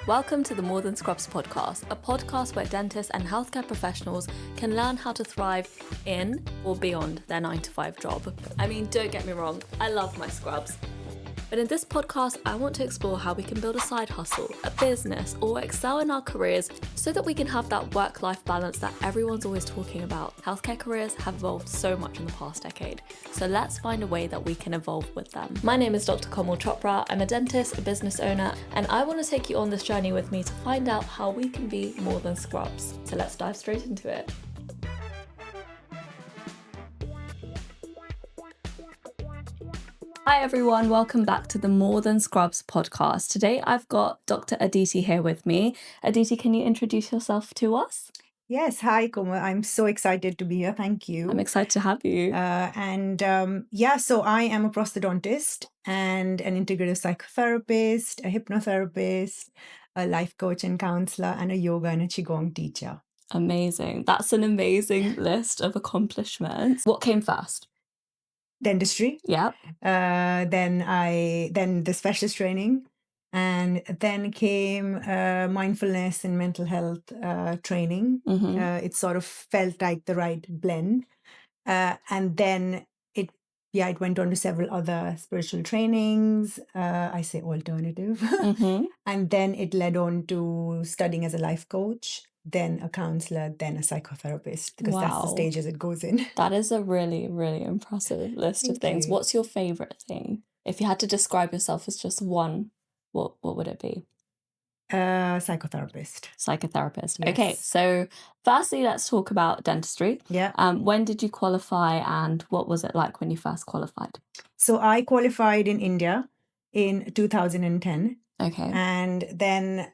Welcome to the More Than Scrubs podcast, a podcast where dentists and healthcare professionals can learn how to thrive in or beyond their 9-to-5 job. I mean, don't get me wrong, I love my scrubs. But in this podcast, I want to explore how we can build a side hustle, a business, or excel in our careers so that we can have that work-life balance that everyone's always talking about. Healthcare careers have evolved so much in the past decade, so let's find a way that we can evolve with them. My name is Dr Kamal Chopra. I'm a dentist, a business owner, and I want to take you on this journey with me to find out how we can be more than scrubs. So let's dive straight into it. Hi everyone, welcome back to the More Than Scrubs podcast. Today I've got Dr Aditi here with me. Aditi, can you introduce yourself to us? Yes, hi Komal. I'm so excited to be here. Thank you. I'm excited to have you. So I am a prosthodontist and an integrative psychotherapist, a hypnotherapist, a life coach and counselor, and a yoga and a qigong teacher. Amazing. That's an amazing list of accomplishments. What came first? Dentistry. Yeah. Then the specialist training, and then came mindfulness and mental health training. Mm-hmm. It sort of felt like the right blend, and then it went on to several other spiritual trainings. I say alternative, Mm-hmm. and then it led on to studying as a life coach, then a counselor, then a psychotherapist, because that's the Wow. stages it goes in. That is a really, really impressive list of Thank things. you. What's your favorite thing? If you had to describe yourself as just one, what would it be? Psychotherapist. Psychotherapist. Yes. Okay, so firstly, let's talk about dentistry. Yeah. When did you qualify and what was it like when you first qualified? So I qualified in India in 2010. Okay. And then,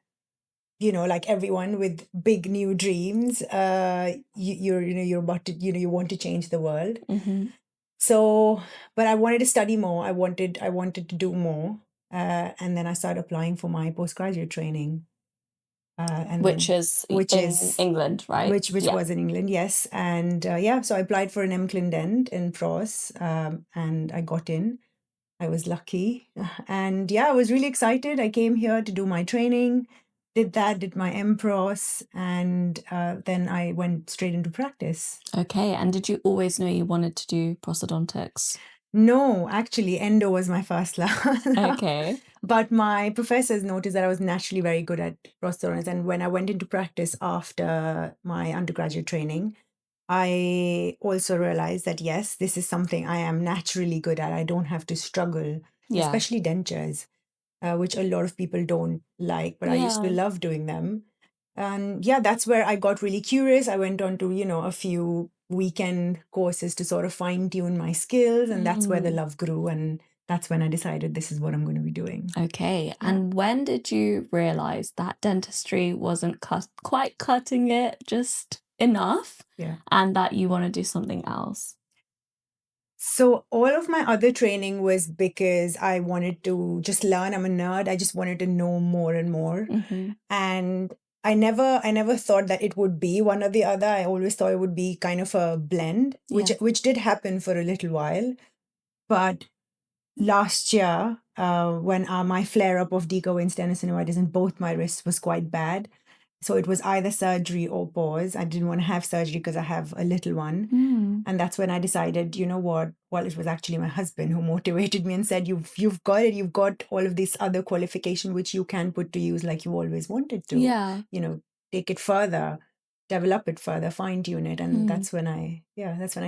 like everyone with big new dreams, you're about to, you want to change the world. Mm-hmm. So, but I wanted to study more. I wanted to do more. And then I started applying for my postgraduate training. Which is England, right? Which was in England, yes. And so I applied for an MCLIN in pros, and I got in. I was lucky. And I was really excited. I came here to do my training, did my MPros, and then I went straight into practice. Okay. And did you always know you wanted to do prosthodontics? No, actually, endo was my first love. Okay. But my professors noticed that I was naturally very good at prosthodontics. And when I went into practice after my undergraduate training, I also realized that, yes, this is something I am naturally good at. I don't have to struggle, especially dentures, which a lot of people don't like, but I used to love doing them. And that's where I got really curious. I went on to, a few weekend courses to sort of fine tune my skills. And that's where the love grew. And that's when I decided this is what I'm going to be doing. Okay. Yeah. And when did you realize that dentistry wasn't quite cutting it just enough? Yeah. And that you want to do something else? So all of my other training was because I wanted to just learn. I'm a nerd. I just wanted to know more and more. Mm-hmm. And I never thought that it would be one or the other. I always thought it would be kind of a blend, which did happen for a little while. But last year, when my flare-up of decovenous tendinocinitis in both my wrists was quite bad, so it was either surgery or pause. I didn't want to have surgery because I have a little one. Mm. And that's when I decided, you know what? Well, it was actually my husband who motivated me and said, you've got it. You've got all of this other qualification, which you can put to use like you always wanted to. Yeah. Take it further, develop it further, fine tune it. And that's when I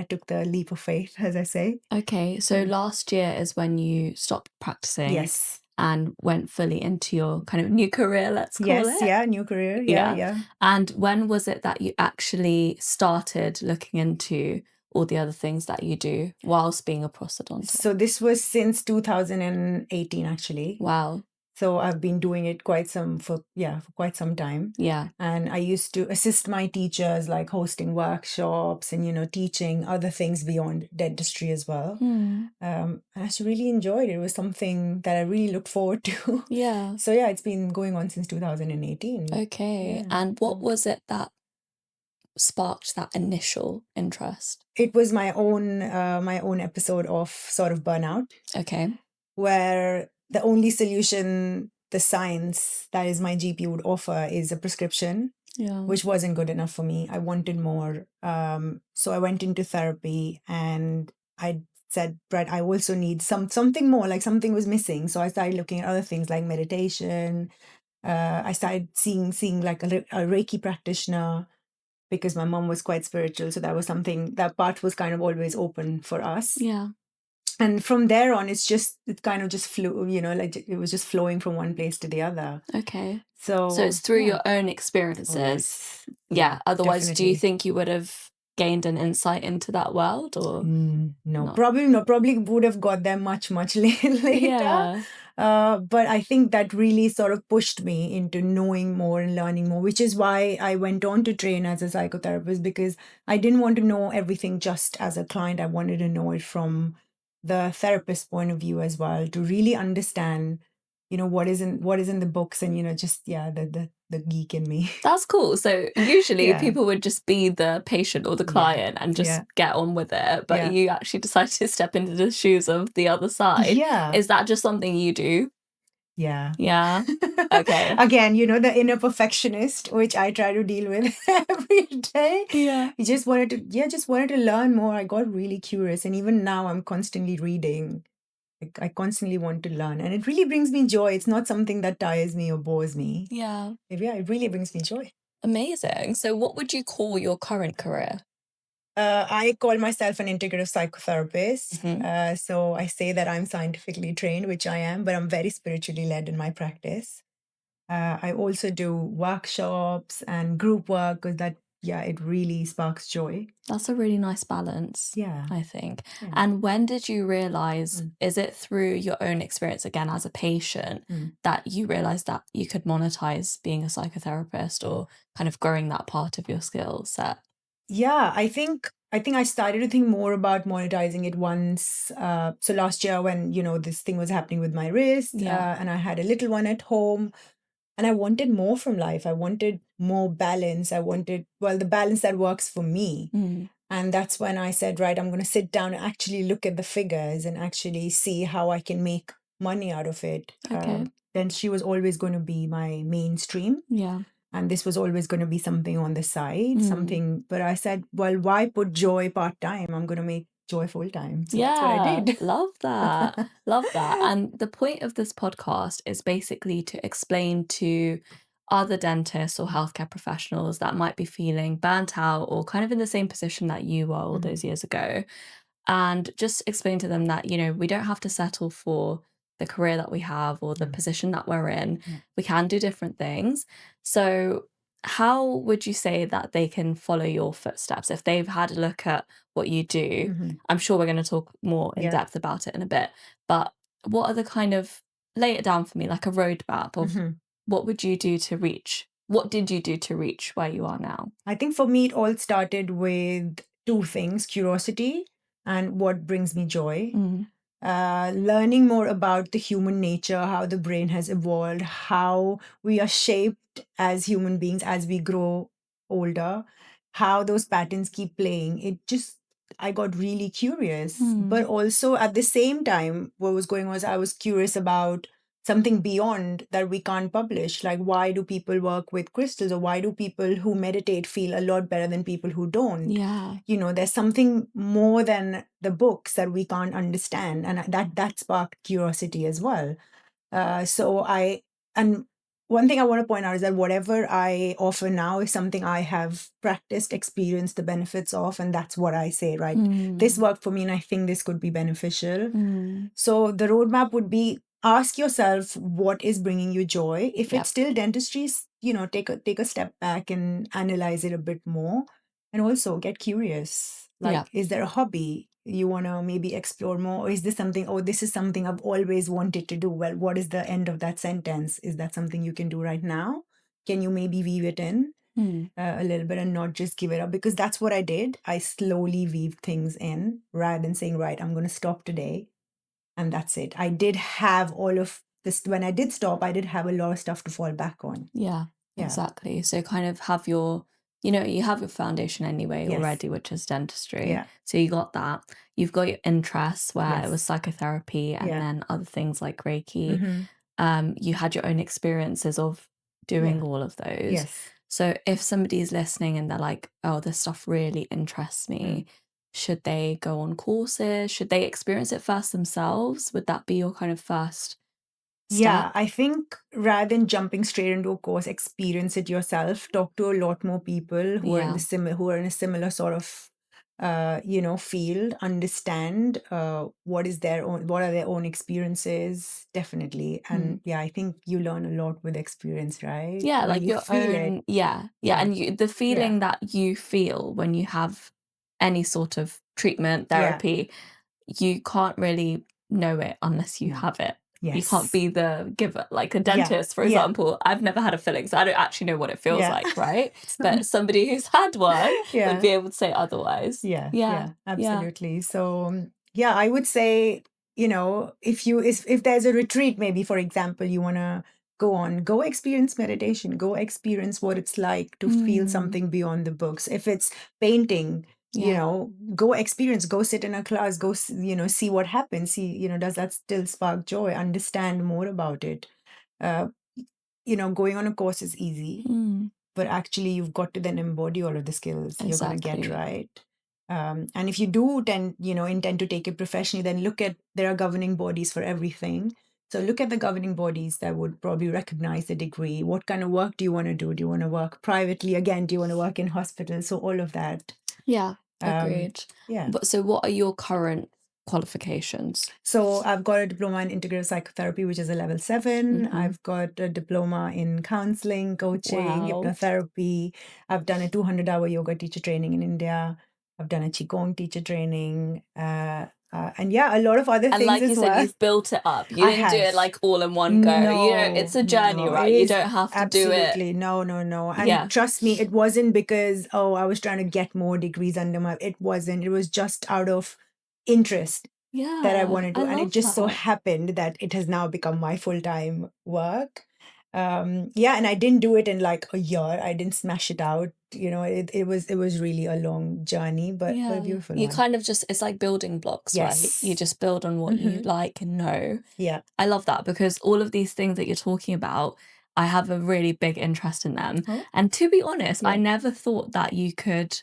took the leap of faith, as I say. Okay. So last year is when you stopped practicing. Yes. And went fully into your kind of new career, let's call it. Yes, yeah, new career. Yeah. And when was it that you actually started looking into all the other things that you do whilst being a prosthodontist? So this was since 2018, actually. Wow. So I've been doing it for quite some time. Yeah. And I used to assist my teachers, like hosting workshops and, teaching other things beyond dentistry as well. And I just really enjoyed it. It was something that I really looked forward to. Yeah. So it's been going on since 2018. Okay. Yeah. And what was it that sparked that initial interest? It was my own episode of sort of burnout. Okay. Where the only solution the science that is my GP would offer is a prescription, Yeah. which wasn't good enough for me. I wanted more. So I went into therapy and I said, Brett, I also need something more, like something was missing. So I started looking at other things like meditation. I started seeing like a Reiki practitioner because my mom was quite spiritual. So that was something, that part was kind of always open for us. Yeah. And from there on, it kind of just flew, like it was just flowing from one place to the other. Okay. So it's through yeah. your own experiences. Yeah. Otherwise, do you definitely. think you would have gained an insight into that world, or No, not? probably not. Probably would have got there much later. Yeah. But I think that really sort of pushed me into knowing more and learning more, which is why I went on to train as a psychotherapist, because I didn't want to know everything just as a client. I wanted to know it from the therapist point of view as well, to really understand, what is in the books, and just the geek in me. That's cool. So usually Yeah. people would just be the patient or the client and just get on with it. But you actually decided to step into the shoes of the other side. Yeah. Is that just something you do? Yeah. Yeah. Okay. Again, the inner perfectionist, which I try to deal with every day. Yeah. You just wanted to learn more. I got really curious. And even now I'm constantly reading. I constantly want to learn. And it really brings me joy. It's not something that tires me or bores me. Yeah. Yeah, it really brings me joy. Amazing. So what would you call your current career? I call myself an integrative psychotherapist. Mhm. So I say that I'm scientifically trained, which I am, but I'm very spiritually led in my practice. I also do workshops and group work because it really sparks joy. That's a really nice balance. Yeah. I think. Yeah. And when did you realize, is it through your own experience again as a patient that you realized that you could monetize being a psychotherapist, or kind of growing that part of your skill set? Yeah, I think I started to think more about monetizing it once. So last year when, this thing was happening with my wrist, and I had a little one at home, and I wanted more from life. I wanted more balance. I wanted, the balance that works for me. And that's when I said, right, I'm going to sit down and actually look at the figures and actually see how I can make money out of it. Okay. Then she was always going to be my mainstream. Yeah. And this was always going to be something on the side, but I said, well, why put joy part-time? I'm going to make joy full-time. So that's what I did. Love that. Love that. And the point of this podcast is basically to explain to other dentists or healthcare professionals that might be feeling burnt out or kind of in the same position that you were all those years ago, and just explain to them that, we don't have to settle for the career that we have or the position that we're in. We can do different things. So how would you say that they can follow your footsteps if they've had a look at what you do? I'm sure we're going to talk more in depth about it in a bit, but what are the kind of, lay it down for me, like a roadmap of what did you do to reach where you are now? I think for me, it all started with two things: curiosity and what brings me joy. Learning more about the human nature, how the brain has evolved, how we are shaped as human beings as we grow older, how those patterns keep playing. I got really curious. But also at the same time, what was going on was I was curious about something beyond that we can't publish. Like, why do people work with crystals, or why do people who meditate feel a lot better than people who don't? Yeah. There's something more than the books that we can't understand. And that sparked curiosity as well. And one thing I want to point out is that whatever I offer now is something I have practiced, experienced the benefits of, and that's what I say, right? This worked for me and I think this could be beneficial. So the roadmap would be, ask yourself what is bringing you joy. If it's still dentistry, take a step back and analyze it a bit more. And also get curious. Like, is there a hobby you want to maybe explore more? Or is this something I've always wanted to do? Well, what is the end of that sentence? Is that something you can do right now? Can you maybe weave it in a little bit and not just give it up? Because that's what I did. I slowly weaved things in rather than saying, right, I'm going to stop today. And that's it. I did have all of this. When I did stop, I did have a lot of stuff to fall back on. Yeah, exactly. So kind of have your, you have your foundation anyway already, which is dentistry. Yeah. So you got that. You've got your interests where it was psychotherapy and then other things like Reiki. you had your own experiences of doing Yeah. all of those. Yes. So if somebody's listening and they're like, oh, this stuff really interests me, should they go on courses? Should they experience it first themselves? Would that be your kind of first Yeah, step? I think rather than jumping straight into a course, experience it yourself. Talk to a lot more people who are in Yeah. a similar sort of field. Understand what are their own experiences, definitely. And yeah, I think you learn a lot with experience, right? Yeah, When like you your feel it. own, yeah. Yeah. And the feeling that you feel when you have any sort of treatment, Yeah. therapy, you can't really know it unless you No. have it. You Yes. can't be the giver, like a Yeah. dentist, for Yeah. example. I've never had a filling, so I don't actually know what it feels Yeah. like, right? It's not- But somebody who's had one would Yeah. be able to say otherwise. Yeah. Yeah. Absolutely. So yeah, I would say, if there's a retreat, maybe for example, you want to go experience meditation, go experience what it's like to feel something beyond the books. If it's painting, go experience, go sit in a class, go see what happens, see, does that still spark joy, understand more about it. Going on a course is easy, but actually you've got to then embody all of the skills you're going to get, Exactly. right? And if you do intend to take it professionally, then there are governing bodies for everything. So look at the governing bodies that would probably recognize the degree. What kind of work do you want to do? Do you want to work privately? Again, do you want to work in hospitals? So all of that. Yeah, agreed. Yeah. But so what are your current qualifications? So I've got a diploma in integrative psychotherapy, which is a level 7. I've got a diploma in counseling, coaching, Wow. hypnotherapy. I've done a 200-hour yoga teacher training in India. I've done a Qigong teacher training. And yeah, a lot of other And things like you as said, well. you've built it up. You I didn't do it have. like all in one go. It's a journey, No, right? it You is don't have to do it. absolutely no. And Yeah. trust me, it wasn't because, I was trying to get more degrees under my, it wasn't. It was just out of interest Yeah. that I wanted to. And it love just so that. happened that it has now become my full-time work. Yeah, and I didn't do it in like a year. I didn't smash it out. It was really a long journey, but a beautiful You one. kind of just, it's like building blocks, right? Yes. You just build on what you like and know. Yeah. I love that because all of these things that you're talking about, I have a really big interest in them. Oh. And to be honest, I Yeah. never thought that you could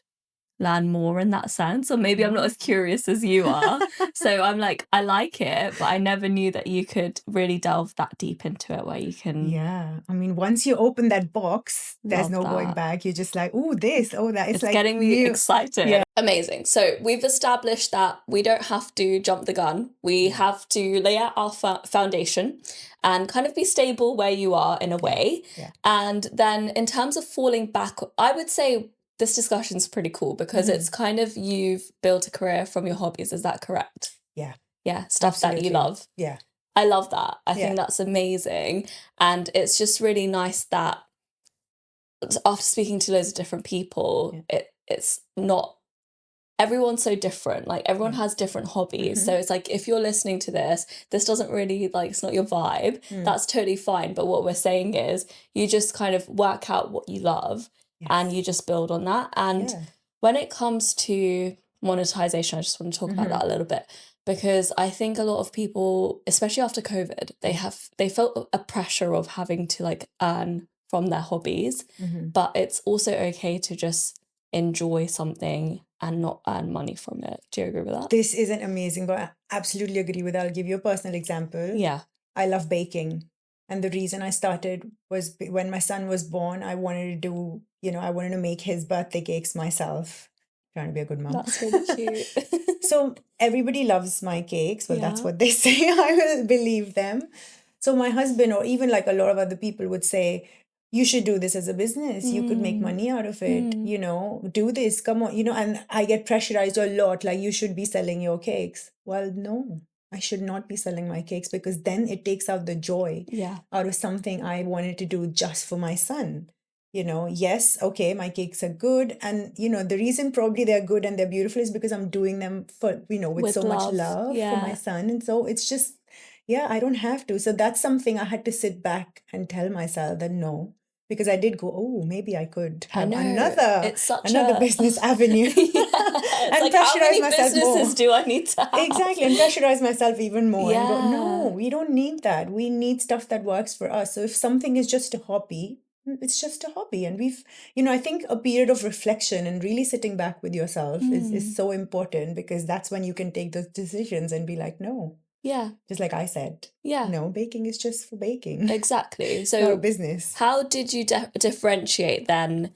learn more in that sense, or maybe I'm not as curious as you are. So I'm like, I like it, but I never knew that you could really delve that deep into it where you can. Yeah, I mean, once you open that box, there's Love no going that. back. You're just like, oh, this, oh, that. It's like getting me new. excited. Yeah. Amazing. So we've established that we don't have to jump the gun. We have to lay out our foundation and kind of be stable where you are in a way. Yeah. And then in terms of falling back, I would say this discussion's pretty cool because it's kind of, you've built a career from your hobbies. Is that correct? Yeah. Yeah. Stuff that you Absolutely. love. Yeah. I love that. I Yeah. think that's amazing. And it's just really nice that after speaking to loads of different people, it's not, everyone's so different. Like everyone has different hobbies. So it's like, if you're listening to this doesn't really, like, it's not your vibe, that's totally fine. But what we're saying is you just kind of work out what you love and you just build on that. And when it comes to monetization, I just want to talk about that a little bit, because I think a lot of people, especially after COVID, they felt a pressure of having to like earn from their hobbies, but it's also okay to just enjoy something and not earn money from it. Do you agree with that? This isn't amazing, but I absolutely agree with that. I'll give you a personal example. Yeah. I love baking. And the reason I started was when my son was born, I wanted to make his birthday cakes myself. Trying to be a good mom. That's really cute. So everybody loves my cakes. Well, that's what they say. I will believe them. So my husband, or even like a lot of other people, would say, you should do this as a business. You could make money out of it. Do this. Come on. And I get pressurized a lot. Like, you should be selling your cakes. Well, no, I should not be selling my cakes, because then it takes out the joy out of something I wanted to do just for my son. Yes, okay, my cakes are good. And, the reason probably they're good and they're beautiful is because I'm doing them for, with so much love for my son. And so it's just, I don't have to. So that's something I had to sit back and tell myself that no, because I did go, oh, maybe I could have another business avenue. it's and like, how pressurize many myself businesses more. do I need to have? Exactly, and pressurize myself even more and go, no, Yeah. we don't need that. We need stuff that works for us. So if something is just a hobby, it's just a hobby. And I think a period of reflection and really sitting back with yourself is so important, because that's when you can take those decisions and be like, no, Yeah. just like I said, Yeah. no, baking is just for baking. Exactly. It's not a So business. how did you differentiate then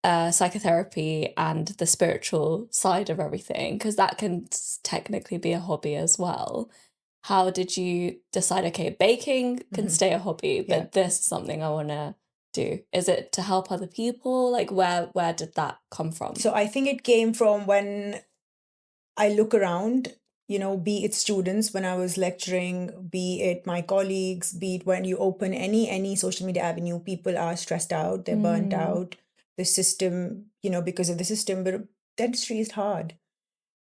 psychotherapy and the spiritual side of everything? Because that can technically be a hobby as well. How did you decide, okay, baking can stay a hobby, but Yeah. this is something I want to do? Is it to help other people? Like, where did that come from? So I think it came from when I look around, be it students when I was lecturing, be it my colleagues, be it when you open any social media avenue, people are stressed out, they're burnt out. The system, because of the system, but dentistry is hard.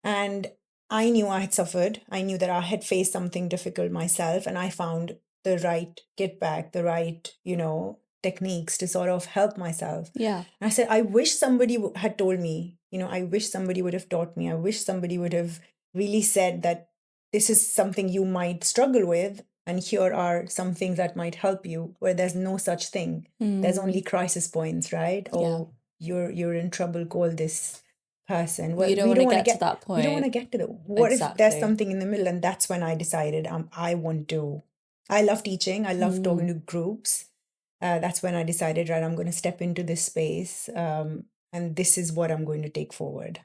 And I knew I had suffered. I knew that I had faced something difficult myself, and I found the right get back, the right, techniques to sort of help myself. Yeah. And I said, I wish somebody had told me, I wish somebody would have taught me. I wish somebody would have really said that this is something you might struggle with, and here are some things that might help you, where there's no such thing. There's only crisis points, right? Yeah. Oh, you're in trouble, call this person. Well, you don't we want don't to want get to to that point. We don't want to get to the, what if there's Exactly. something in the middle? And that's when I decided I want to, I love teaching. I love talking to groups. That's when I decided, right, I'm going to step into this space. And this is what I'm going to take forward.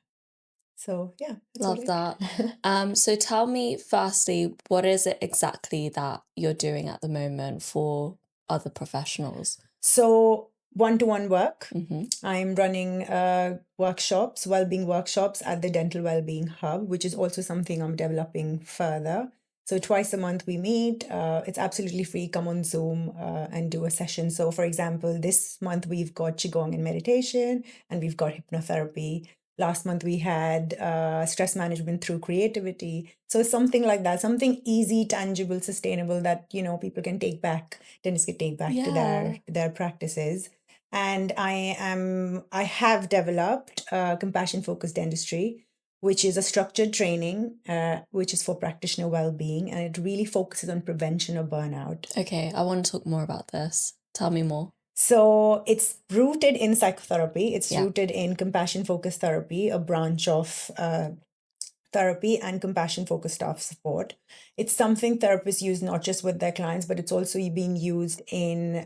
So yeah, that's Love that. So tell me firstly, what is it exactly that you're doing at the moment for other professionals? So one-to-one work. Mm-hmm. I'm running workshops, wellbeing workshops at the Dental Wellbeing Hub, which is also something I'm developing further. So twice a month we meet. It's absolutely free. Come on Zoom and do a session. So for example, this month we've got Qigong and meditation, and we've got hypnotherapy. Last month we had stress management through creativity. So something like that, something easy, tangible, sustainable that, people can take back, dentists can take back to their practices. And I have developed compassion focused dentistry, which is a structured training, which is for practitioner well-being, and it really focuses on prevention of burnout. Okay, I want to talk more about this. Tell me more. So it's rooted in psychotherapy. It's rooted in compassion focused therapy, a branch of therapy and compassion focused staff support. It's something therapists use not just with their clients, but it's also being used in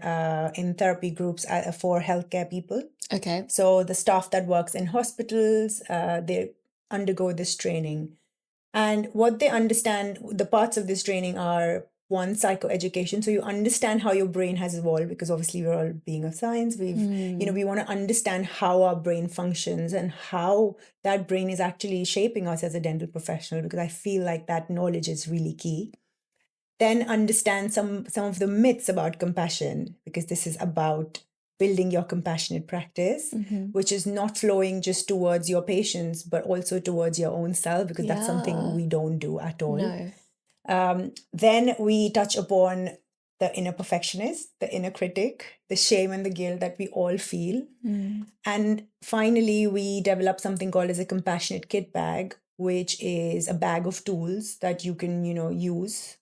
therapy groups for healthcare people. Okay. So the staff that works in hospitals, they undergo this training. And what they understand, the parts of this training are, one, psychoeducation. So you understand how your brain has evolved, because obviously we're all being of science. We want to understand how our brain functions and how that brain is actually shaping us as a dental professional, because I feel like that knowledge is really key. Then understand some of the myths about compassion, because this is about building your compassionate practice, which is not flowing just towards your patients, but also towards your own self, because that's something we don't do at all. No. Then we touch upon the inner perfectionist, the inner critic, the shame and the guilt that we all feel. And finally, we develop something called as a compassionate kit bag, which is a bag of tools that you can, use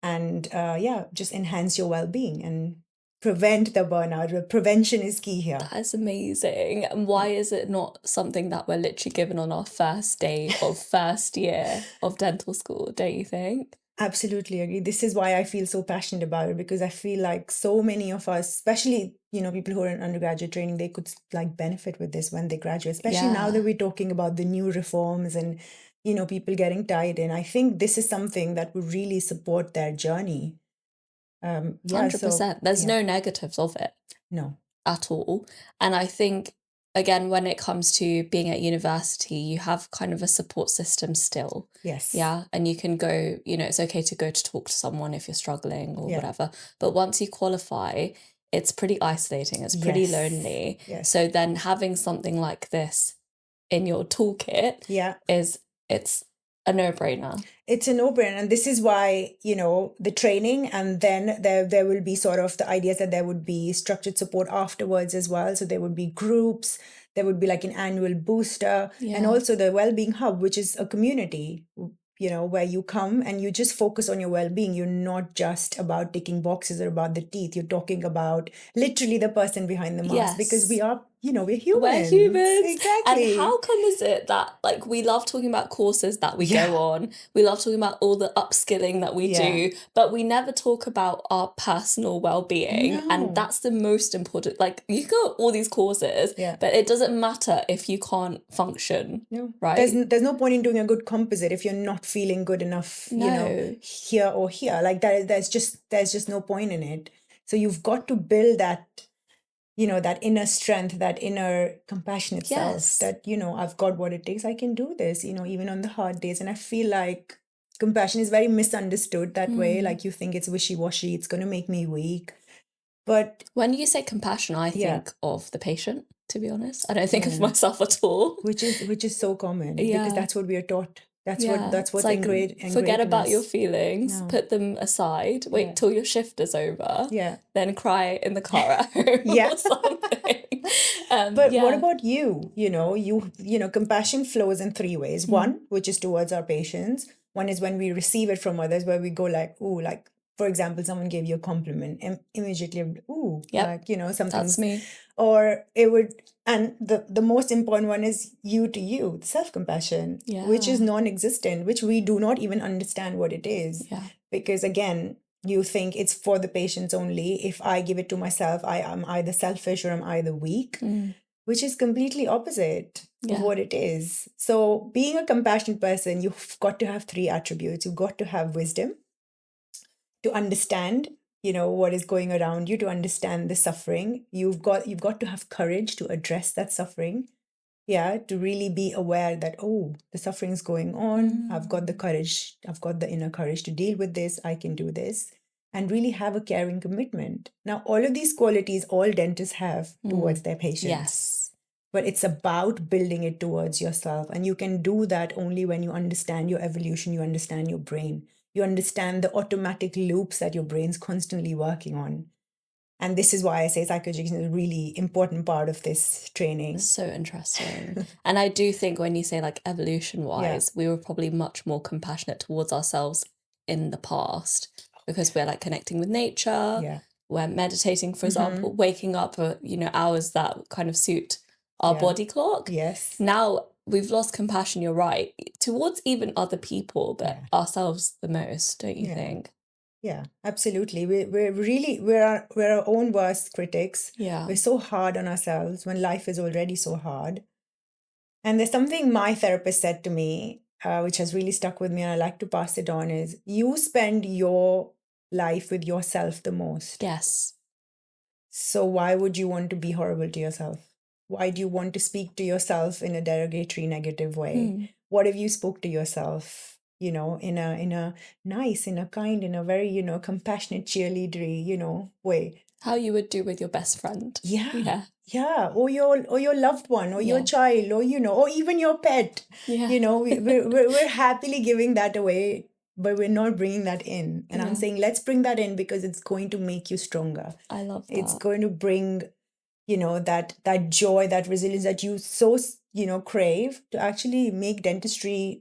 and just enhance your well-being and prevent the burnout. Prevention is key here. That is amazing. And why is it not something that we're literally given on our first day of first year of dental school, don't you think? Absolutely agree. This is why I feel so passionate about it, because I feel like so many of us, especially, people who are in undergraduate training, they could benefit with this when they graduate, especially now that we're talking about the new reforms and, people getting tied in. I think this is something that would really support their journey. 100%. There's no negatives of it. No. At all. And I think, again, when it comes to being at university, you have kind of a support system still. Yes. Yeah. And you can go, it's okay to go to talk to someone if you're struggling or whatever. But once you qualify, it's pretty isolating. It's pretty lonely. Yes. So then having something like this in your toolkit it's a no-brainer. It's a no-brainer. And this is why, the training, and then there will be sort of the ideas that there would be structured support afterwards as well. So there would be groups, there would be like an annual booster, and also the Wellbeing Hub, which is a community, where you come and you just focus on your well-being. You're not just about ticking boxes or about the teeth. You're talking about literally the person behind the mask, because we are, we're humans. We're humans. Exactly. And how come is it that, like, we love talking about courses that we go on, we love talking about all the upskilling that we do, but we never talk about our personal well-being. And that's the most important. Like, you go all these courses, but it doesn't matter if you can't function. Right? There's no point in doing a good composite if you're not feeling good enough, here or here. Like that, there's just no point in it. So you've got to build that, that inner strength, that inner compassionate self, that, I've got what it takes. I can do this, even on the hard days. And I feel like compassion is very misunderstood that way. Like, you think it's wishy-washy, it's going to make me weak. But when you say compassion, I think of the patient, to be honest. I don't think of myself at all. Which is so common, because that's what we are taught. That's what's like, ingrained forget in about us. your feelings, put them aside, wait till your shift is over, then cry in the car at home or something. But what about you? Compassion flows in three ways. One, which is towards our patients. One is when we receive it from others, where we go like, ooh, like, for example, someone gave you a compliment, and immediately, ooh, like, something. That's me. Or it would, and the most important one is you to you, self-compassion, which is non-existent, which we do not even understand what it is. Because again, you think it's for the patients only. If I give it to myself, I am either selfish or I'm either weak, which is completely opposite of what it is. So being a compassionate person, you've got to have three attributes. You've got to have wisdom to understand, what is going around you, to understand the suffering. You've got to have courage to address that suffering. To really be aware that, oh, the suffering's going on. I've got the courage. I've got the inner courage to deal with this. I can do this. And really have a caring commitment. Now, all of these qualities, all dentists have towards their patients. Yes. But it's about building it towards yourself. And you can do that only when you understand your evolution, you understand your brain. You understand the automatic loops that your brain's constantly working on. And this is why I say psychoeducation is a really important part of this training. So interesting. And I do think when you say like evolution-wise, we were probably much more compassionate towards ourselves in the past, because we're like connecting with nature, we're meditating, for example, waking up at, hours that kind of suit our body clock. Yes. Now we've lost compassion, you're right, towards even other people, but ourselves the most, don't you think? Yeah, absolutely. We're our own worst critics. Yeah. We're so hard on ourselves when life is already so hard. And there's something my therapist said to me, which has really stuck with me, and I like to pass it on, is you spend your life with yourself the most. Yes. So why would you want to be horrible to yourself? Why do you want to speak to yourself in a derogatory, negative way? What if you spoke to yourself, in a nice, in a kind, in a very, compassionate, cheerleadery, way? How you would do with your best friend. Yeah. Or your loved one, or your child, or or even your pet. We're happily giving that away, but we're not bringing that in. And I'm saying, let's bring that in, because it's going to make you stronger. I love that. It's going to bring, that joy, that resilience that you so, crave, to actually make dentistry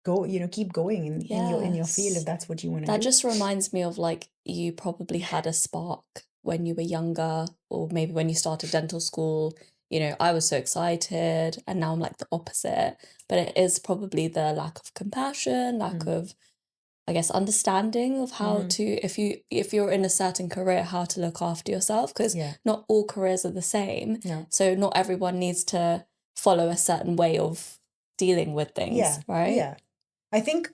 go, keep going in your field, if that's what you want to do. That just reminds me of, like, you probably had a spark when you were younger, or maybe when you started dental school. I was so excited, and now I'm like the opposite. But it is probably the lack of compassion, lack of, I guess, understanding of how to, if you're in a certain career, how to look after yourself, because not all careers are the same. So not everyone needs to follow a certain way of dealing with things, right? Yeah. I think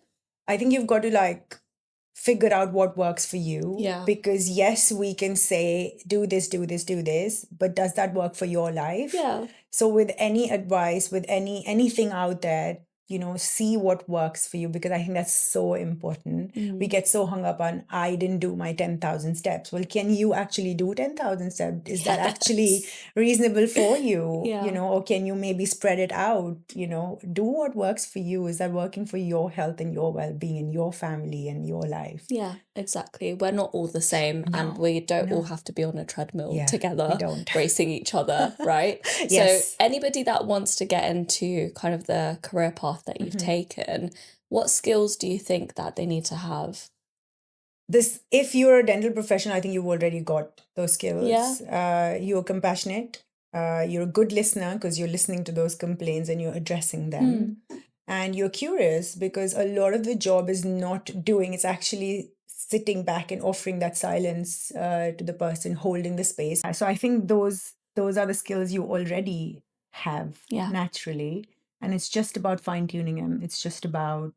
you've got to, like, figure out what works for you. Because yes, we can say, do this, but does that work for your life? Yeah. So with any advice, with anything out there, see what works for you, because I think that's so important. We get so hung up on, I didn't do my 10,000 steps. Well, can you actually do 10,000 steps? Is that actually reasonable for you? Yeah. Or can you maybe spread it out? Do what works for you. Is that working for your health and your well-being and your family and your life? Yeah, exactly. We're not all the same, and No, we don't all no. have to be on a treadmill Yeah, we together, don't. racing each other, right? So Yes. anybody that wants to get into kind of the career path that you've taken, what skills do you think that they need to have? If you're a dental professional, I think you've already got those skills. Yeah. You're compassionate. You're a good listener because you're listening to those complaints and you're addressing them. And you're curious, because a lot of the job is not doing, it's actually sitting back and offering that silence to the person, holding the space. So I think those are the skills you already have Yeah. naturally. And it's just about fine-tuning them. It's just about,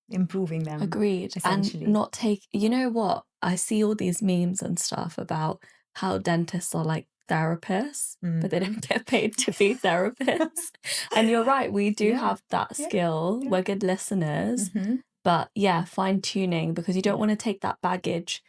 improving them. Agreed. Essentially. And not take, you know what? I see all these memes and stuff about how dentists are like therapists, but they don't get paid to be therapists. And you're right, we do Yeah, have that yeah, skill. yeah. We're good listeners. But yeah, fine tuning, because you don't want to take that baggage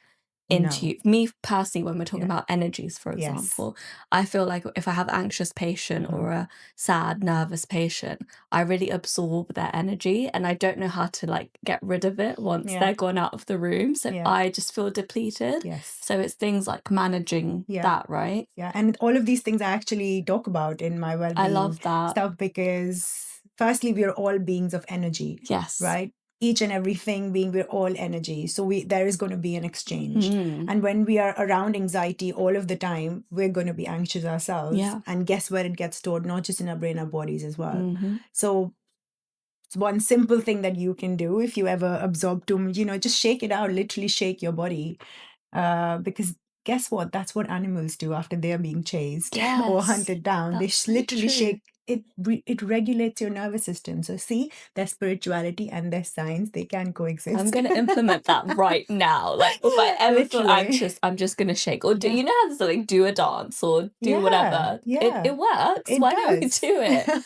into No. me personally. When we're talking Yeah. about energies, for Yes. example, I feel like if I have an anxious patient or a sad, nervous patient, I really absorb their energy, and I don't know how to like get rid of it once Yeah. they're gone out of the room. So Yeah. I just feel depleted. Yes. So it's things like managing that, right? Yeah. And all of these things I actually talk about in my well-being I love that. stuff, because firstly, we are all beings of energy. Yes. Right? Each and everything being, we're all energy. So there is going to be an exchange. And when we are around anxiety all of the time, we're going to be anxious ourselves. Yeah. And guess where it gets stored? Not just in our brain, our bodies as well. So it's one simple thing that you can do if you ever absorb too much, just shake it out, literally shake your body. Because guess what? That's what animals do after they're being chased or hunted down. They literally shake. It regulates your nervous system. So see, their spirituality and their science, they can coexist. I'm going to implement that right now. Like if I ever feel Literally. anxious, I'm just going to shake. Or do you know how to like do a dance or do whatever? Yeah. It works. It Why don't we does. do it?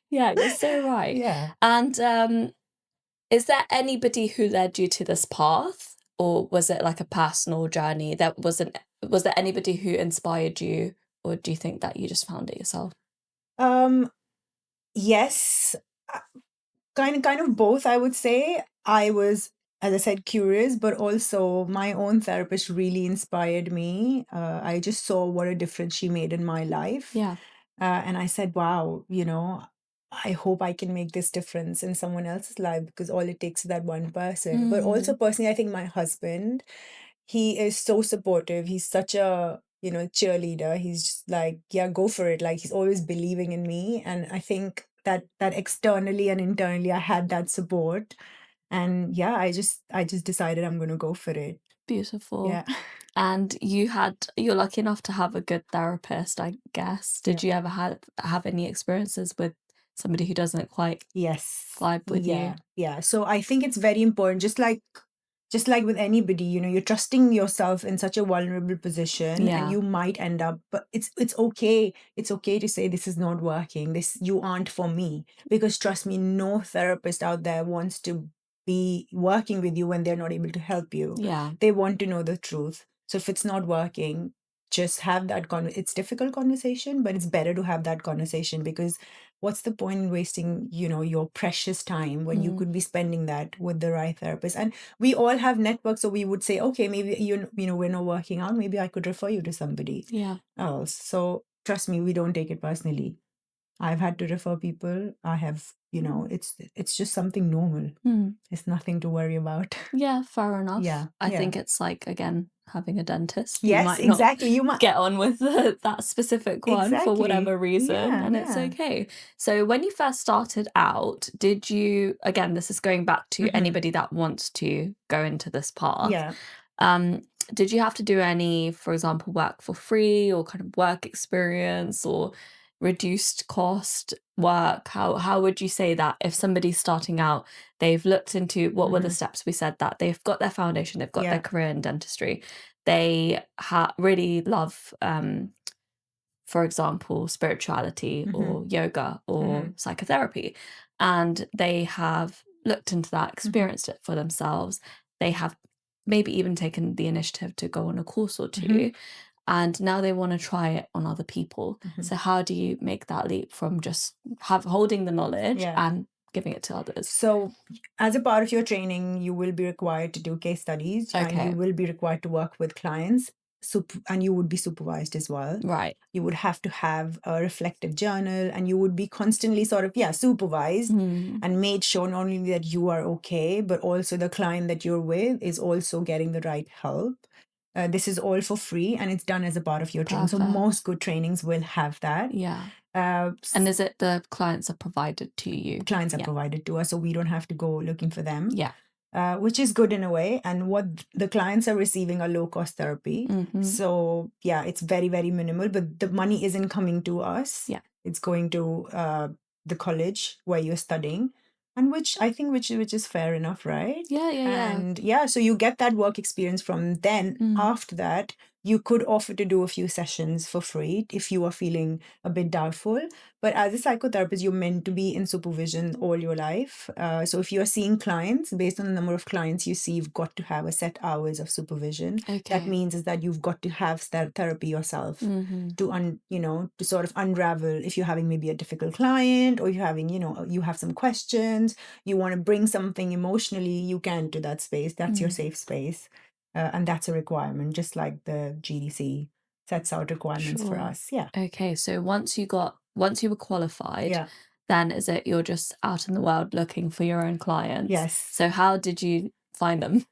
Yeah, you're so right. Yeah. And is there anybody who led you to this path, or was it like a personal journey? Was there anybody who inspired you, or do you think that you just found it yourself? Yes, kind of both, I would say. I was, as I said, curious, but also my own therapist really inspired me. I just saw what a difference she made in my life. Yeah. And I said, wow, I hope I can make this difference in someone else's life, because all it takes is that one person. But also personally, I think my husband, he is so supportive. He's such a, cheerleader. He's just like, yeah, go for it. Like, he's always believing in me. And I think that externally and internally, I had that support. And yeah, I just decided I'm going to go for it. Beautiful. Yeah. And you're lucky enough to have a good therapist, I guess. Did you ever have any experiences with somebody who doesn't quite vibe with you? Yeah. So I think it's very important, just like with anybody, you're trusting yourself in such a vulnerable position, and you might end up, but it's okay. It's okay to say, this is not working. You aren't for me. Because trust me, no therapist out there wants to be working with you when they're not able to help you. Yeah. They want to know the truth. So if it's not working, just have that it's difficult conversation, but it's better to have that conversation, because what's the point in wasting, your precious time when you could be spending that with the right therapist? And we all have networks, so we would say, okay, maybe we're not working out, maybe I could refer you to somebody else. So trust me, we don't take it personally. I've had to refer people. I have, it's just something normal. It's nothing to worry about. Yeah, fair enough. Yeah, I yeah. think it's like, again, having a dentist. Yes, you might exactly. Not You might get on with that specific one for whatever reason, and it's okay. So when you first started out, did you, again, this is going back to anybody that wants to go into this path. Yeah. Did you have to do any, for example, work for free, or kind of work experience, or reduced cost work? How would you say that if somebody's starting out, they've looked into what were the steps we said, that they've got their foundation, they've got their career in dentistry, they really love for example, spirituality or yoga or Mhm. psychotherapy, and they have looked into that, experienced it for themselves. They have maybe even taken the initiative to go on a course or two, and now they want to try it on other people. So how do you make that leap from just holding the knowledge Yeah. and giving it to others? So, as a part of your training, you will be required to do case studies and Okay. you will be required to work with clients, and you would be supervised as well. Right. You would have to have a reflective journal and you would be constantly sort of, supervised and made sure not only that you are okay, but also the client that you're with is also getting the right help. This is all for free and it's done as a part of your training. So, Perfect. most good trainings will have that. Yeah. Uh, And is it the clients are provided to you? clients are Yeah. provided to us, so we don't have to go looking for them. Yeah. Which is good in a way. And what the clients are receiving are low cost therapy. So yeah, it's very, very minimal, but the money isn't coming to us. Yeah. It's going to the college where you're studying. And which I think which is fair enough, right? Yeah. And so you get that work experience from then. After that, you could offer to do a few sessions for free if you are feeling a bit doubtful. But as a psychotherapist, you're meant to be in supervision all your life. So if you're seeing clients, based on the number of clients you see, you've got to have a set hours of supervision. Okay. That means is that you've got to have therapy yourself to to sort of unravel if you're having maybe a difficult client or you're having, you have some questions, you want to bring something emotionally, you can to that space. That's your safe space. And that's a requirement, just like the GDC sets out requirements for us. Yeah. Okay. So once you were qualified, then is it you're just out in the world looking for your own clients? Yes. So how did you find them?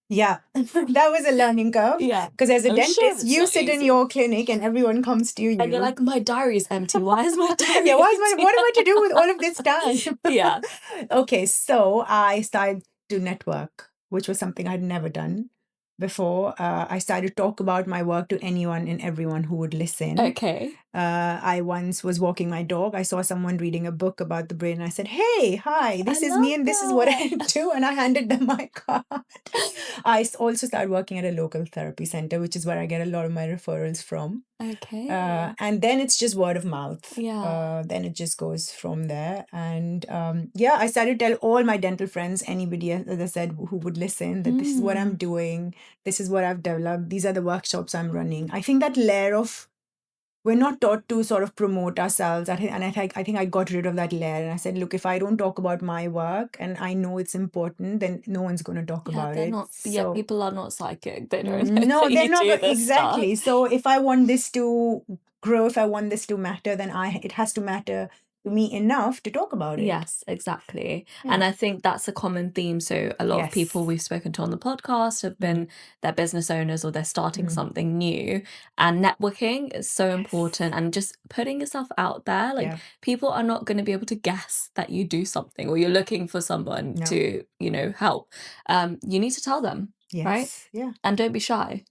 Yeah, that was a learning curve. Yeah. Because as a I'm sure dentist, it's you not sit in easy. your clinic and everyone comes to you. And you're like, my diary's empty. Why is my diary Yeah, empty? what am I to do with all of this time? Yeah. Okay, so I started to network, which was something I'd never done before. I started to talk about my work to anyone and everyone who would listen. Okay. I once was walking my dog. I saw someone reading a book about the brain. And I said, "Hey, hi, this is me and this is what I do." And I handed them my card. I also started working at a local therapy center, which is where I get a lot of my referrals from. Okay. And then it's just word of mouth. Yeah. Then it just goes from there. And I started to tell all my dental friends, anybody, as I said, who would listen, that this is what I'm doing. This is what I've developed. These are the workshops I'm running. I think that layer of, we're not taught to sort of promote ourselves. I think I got rid of that layer. And I said, look, if I don't talk about my work and I know it's important, then no one's going to talk about they're it. not. So, People are not psychic. They don't know no, that they're you not do this exactly. stuff. So if I want this to grow, if I want this to matter, then it has to matter to me enough to talk about it. Yes, exactly. Yeah. And I think that's a common theme. So a lot of people Yes. we've spoken to on the podcast have been they're business owners or they're starting something new. And networking is so important, and just putting yourself out there. Like people are not going to be able to guess that you do something or you're looking for someone to, help. You need to tell them, right? Yes. Yeah. And don't be shy.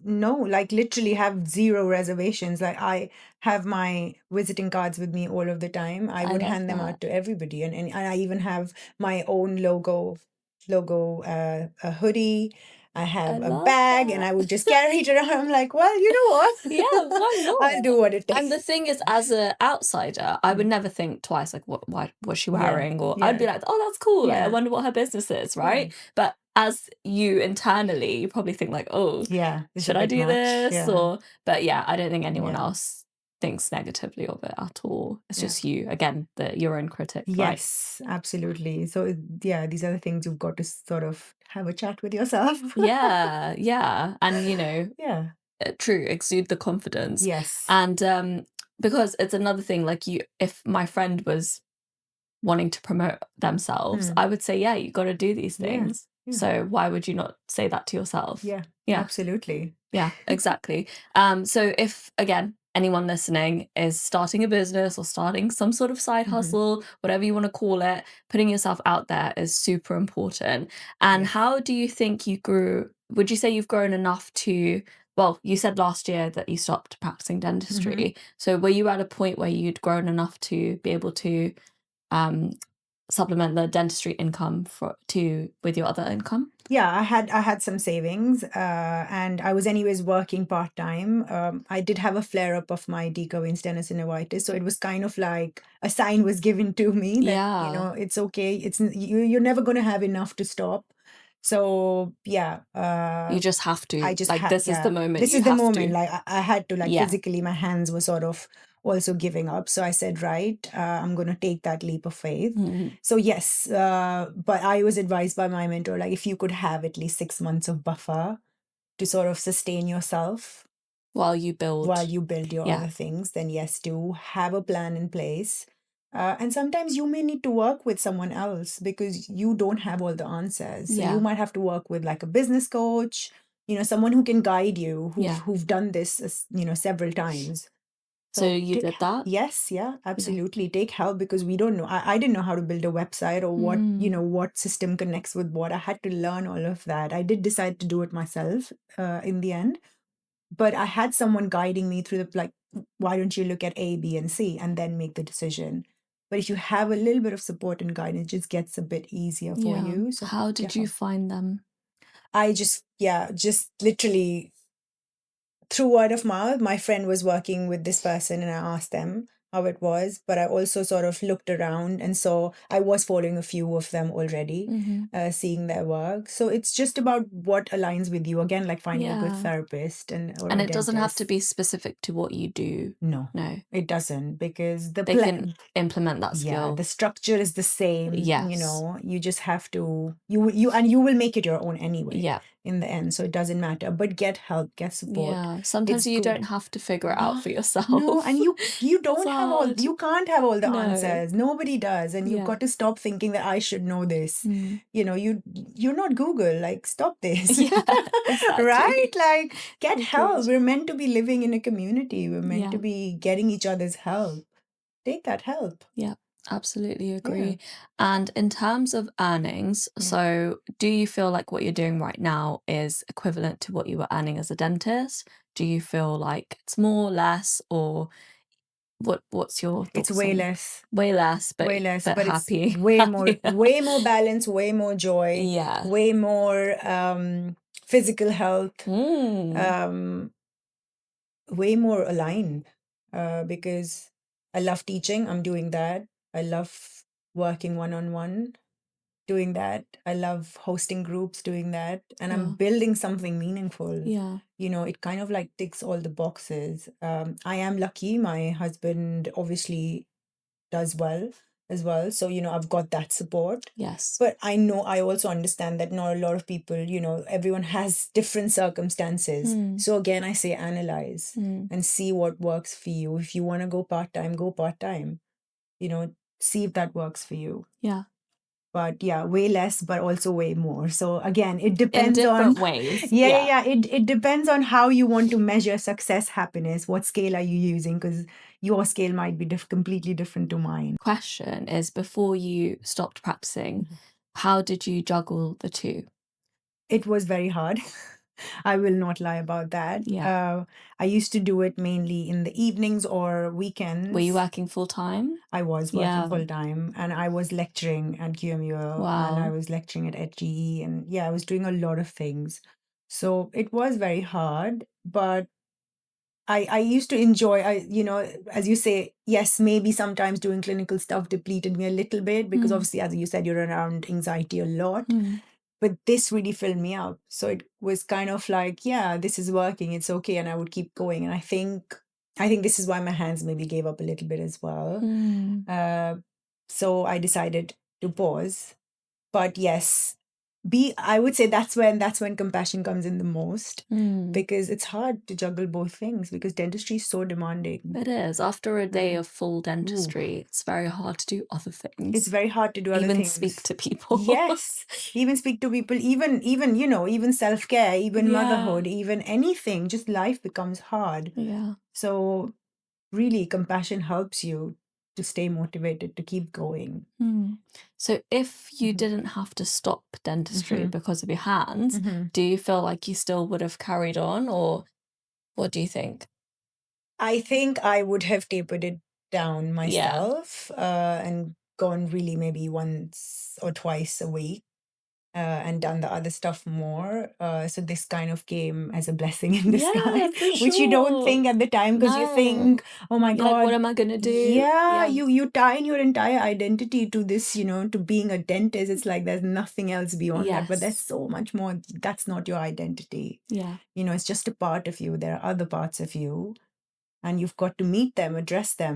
No, like literally have zero reservations. Like I have my visiting cards with me all of the time. I would love hand them that. out to everybody, and I even have my own logo, a hoodie. I have a love bag, that. and I would just carry it around. I'm like, well, you know what? Yeah, why not? I'll do what it takes. And the thing is, as an outsider, I would never think twice, like, what was she wearing? Or I'd be like, oh, that's cool. Like, I wonder what her business is, right? But as you internally, you probably think like, oh, should I do this? Yeah. But I don't think anyone else thinks negatively of it at all. It's just you, again, your own critic, right? Yes, absolutely. So these are the things you've got to sort of have a chat with yourself. Yeah. And, true, exude the confidence. Yes. And because it's another thing, like if my friend was wanting to promote themselves, I would say, you got to do these things. So why would you not say that to yourself? Yeah, absolutely. Yeah, exactly. So if, again, anyone listening is starting a business or starting some sort of side hustle, whatever you want to call it, putting yourself out there is super important. And how do you think you grew? Would you say you've grown enough to, well, you said last year that you stopped practicing dentistry. So were you at a point where you'd grown enough to be able to supplement the dentistry income with your other income? Yeah, I had some savings, and I was anyways working part-time. I did have a flare-up of my decovenous tenosynovitis, so it was kind of like a sign was given to me that, Yeah. it's okay. You're never going to have enough to stop. So yeah, You just have I to. just Like, had, this is the moment this you is the have moment. to. Like I had to, like, Yeah. physically, my hands were sort of also giving up. So I said, right, I'm going to take that leap of faith. Mhm. So yes, but I was advised by my mentor, like, if you could have at least 6 months of buffer to sort of sustain yourself While you build. your Yeah. other things, then yes, do have a plan in place. And sometimes you may need to work with someone else because you don't have all the answers. So you Yeah. might have to work with like a business coach, someone who can guide you, Yeah. who've done this, several times. So you did that? Yes, yeah, absolutely. Take help because we don't know. I didn't know how to build a website or what, what system connects with what. I had to learn all of that. I did decide to do it myself in the end, but I had someone guiding me through like, why don't you look at A, B, and C and then make the decision? But if you have a little bit of support and guidance, it just gets a bit easier for Yeah. you. So How did you find them? I just literally through word of mouth. My friend was working with this person and I asked them how it was, but I also sort of looked around and saw I was following a few of them already, seeing their work. So it's just about what aligns with you. Again, like finding a good therapist or And a it doesn't have to dentist. be specific to what you do. No, No. it doesn't, because They can implement that yeah, skill. the structure is the same. Yes. You just have to you will make it your own anyway. Yeah. In the end, so it doesn't matter. But get help, get support. Yeah. Sometimes you don't have to figure it out for yourself. No, and you don't It's have hard. you can't have all the No. answers. Nobody does, and you've Yeah. got to stop thinking that I should know this. You're not Google. Like, stop this. Yeah, exactly. Right? Like, get help. Agreed. We're meant to be living in a community. We're meant Yeah. to be getting each other's help. Take that help. Yeah, absolutely agree. And in terms of earnings, so do you feel like what you're doing right now is equivalent to what you were earning as a dentist? Do you feel like it's more, less, or what's your thoughts It's way on less. way less, but But happy? it's way Happier. way more balance, way more joy, Yeah. way more physical health, way more aligned, because I love teaching. I'm doing that. I love working one-on-one, doing that. I love hosting groups, doing that. And I'm building something meaningful. Yeah. It kind of like ticks all the boxes. I am lucky. My husband obviously does well as well. So, I've got that support. Yes. But I also understand that not a lot of people, everyone has different circumstances. So again, I say analyze and see what works for you. If you want to go part-time, go part-time. See if that works for you. Yeah. But yeah, way less, but also way more. So again, it depends in on different ways. Yeah. It depends on how you want to measure success, happiness. What scale are you using? Because your scale might be completely different to mine. Question is, before you stopped practicing, how did you juggle the two? It was very hard. I will not lie about that. Yeah. I used to do it mainly in the evenings or weekends. Were you working full time? I was working full time, and I was lecturing at QMUL, and I was lecturing at HGE, and I was doing a lot of things. So it was very hard, but I used to enjoy, as you say, yes, maybe sometimes doing clinical stuff depleted me a little bit because obviously, as you said, you're around anxiety a lot. But this really filled me up. So it was kind of like, yeah, this is working. It's okay. And I would keep going. And I think this is why my hands maybe gave up a little bit as well. So I decided to pause. But yes, I would say that's when compassion comes in the most, because it's hard to juggle both things because dentistry is so demanding. It is. After a day of full dentistry, it's very hard to do other things. It's very hard to do other things. Even speak to people. Yes. Even speak to people, even self-care, even motherhood, even anything, just life becomes hard. Yeah. So really, compassion helps you to stay motivated, to keep going. So if you didn't have to stop dentistry because of your hands, do you feel like you still would have carried on, or what do you think? I think I would have tapered it down myself, and gone really maybe once or twice a week. And done the other stuff more. So this kind of came as a blessing in Yeah, disguise, for which you don't sure. think at the time because you No. think, oh my You're like, God, what am I gonna do? yeah, you tie in your entire identity to this, to being a dentist. It's like there's nothing else beyond that, but there's Yes. so much more. That's not your identity. Yeah. It's just a part of you. There are other parts of you, and you've got to meet them, address them,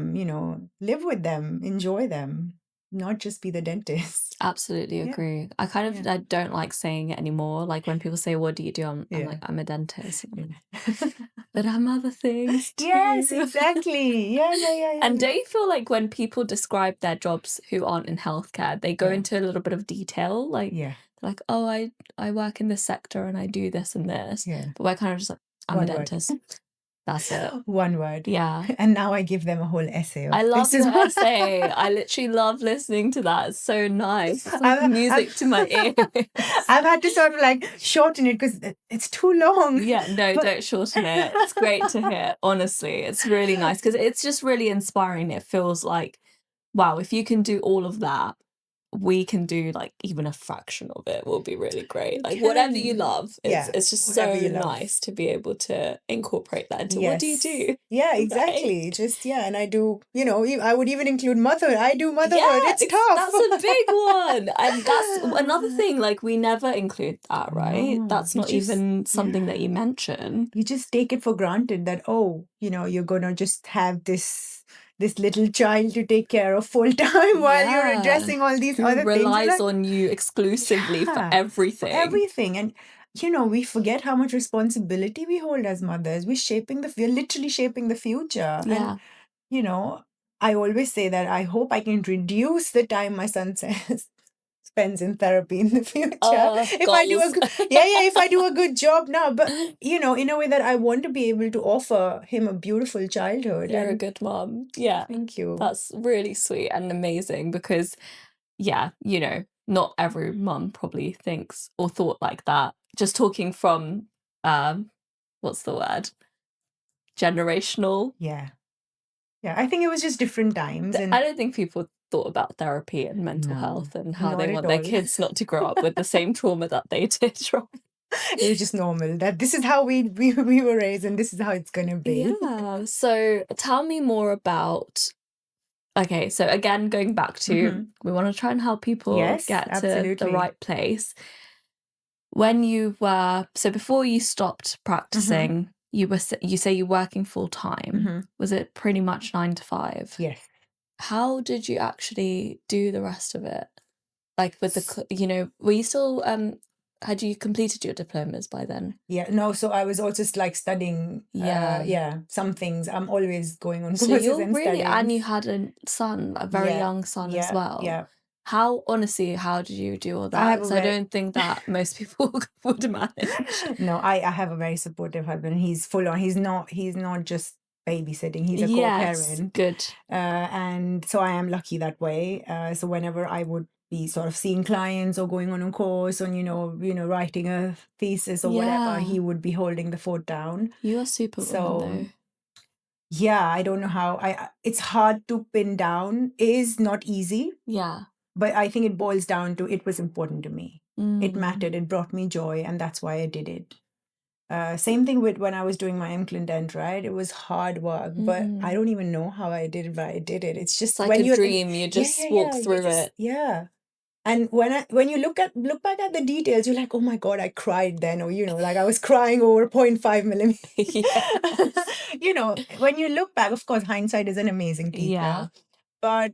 live with them, enjoy them, not just be the dentist. Absolutely Yeah. agree. I kind of I don't like saying it anymore. Like when people say, "What do you do?" I'm Yeah. like, "I'm a dentist." But I'm other things too. Yes, exactly. Yeah. And don't you feel like when people describe their jobs who aren't in healthcare, they go Yeah. into a little bit of detail, like Yeah. like, oh, I work in this sector and I do this and this. Yeah. But we're kind of just like, I'm a One word. dentist. That's it. One word. Yeah. And now I give them a whole essay. I love this is your what- essay. I literally love listening to that. It's so nice. It's like I've- music to my ears. I've had to sort of like shorten it because it's too long. Yeah, no, don't shorten it. It's great to hear. Honestly, it's really nice because it's just really inspiring. It feels like, wow, if you can do all of that, we can do like even a fraction of it will be really great. Like whatever you love, it's just so whatever you love. nice to be able to incorporate that into what do you do? Yeah, exactly. Right? Just, and I do, I would even include motherhood. I do motherhood. Yeah, it's tough. That's a big one. And that's another thing, like we never include that, right? No, That's you not just- even something that you mention. You just take it for granted that, you're going to just have this little child to take care of full time while you're Yeah. addressing all these Who other things. relies Like, on you exclusively for Yeah, everything. everything. And, we forget how much responsibility we hold as mothers. We're literally shaping the future. Yeah. And, I always say that I hope I can reduce the time my son spends in therapy in the future. If I do if I do a good job now, but in a way that I want to be able to offer him a beautiful childhood. You're a good mom. Yeah. Thank you. That's really sweet and amazing because, not every mum probably thinks or thought like that. Just talking from, what's the word? Generational. Yeah. I think it was just different times. And I don't think people thought about therapy and mental No, health and how not they at want their all. kids not to grow up with the same trauma that they did, right? it was just normal that this is how we were raised and this is how it's going to be. Yeah. So tell me more about. Okay, so again, going back to we want to try and help people Yes, get to the absolutely. right place. When you were before you stopped practicing, you say you're working full time. Was it pretty much 9 to 5? Yes. How did you actually do the rest of it? Like with the were you still had you completed your diplomas by then? Yeah, no, so I was also like studying, some things. I'm always going on So courses you're and really, studying. and you had a very young son as well. Yeah. How did you do all I that? have a Because I very- don't think that most people would manage. No, I have a very supportive husband. He's full on. He's not just babysitting. He's a Yes, co-parent. good. And so I am lucky that way. So whenever I would be sort of seeing clients or going on a course on, writing a thesis or whatever, Yeah. he would be holding the fort down. You are Superwoman though. Yeah, I don't know how. It's hard to pin down. It is not easy, Yeah. but I think it boils down to it was important to me. It Mm. mattered. It brought me joy, and that's why I did it. Same thing with when I was doing my implant dent, right? It was hard work, but I don't even know how I did it, but I did it. It's just It's like when a you're dream. You just walk you through just- it. Yeah. And when you look back at the details, you're like, oh my God, I cried then, or like I was crying over 0.5 millimeter. Yes. When you look back, of course, hindsight is an amazing teacher. Yeah. But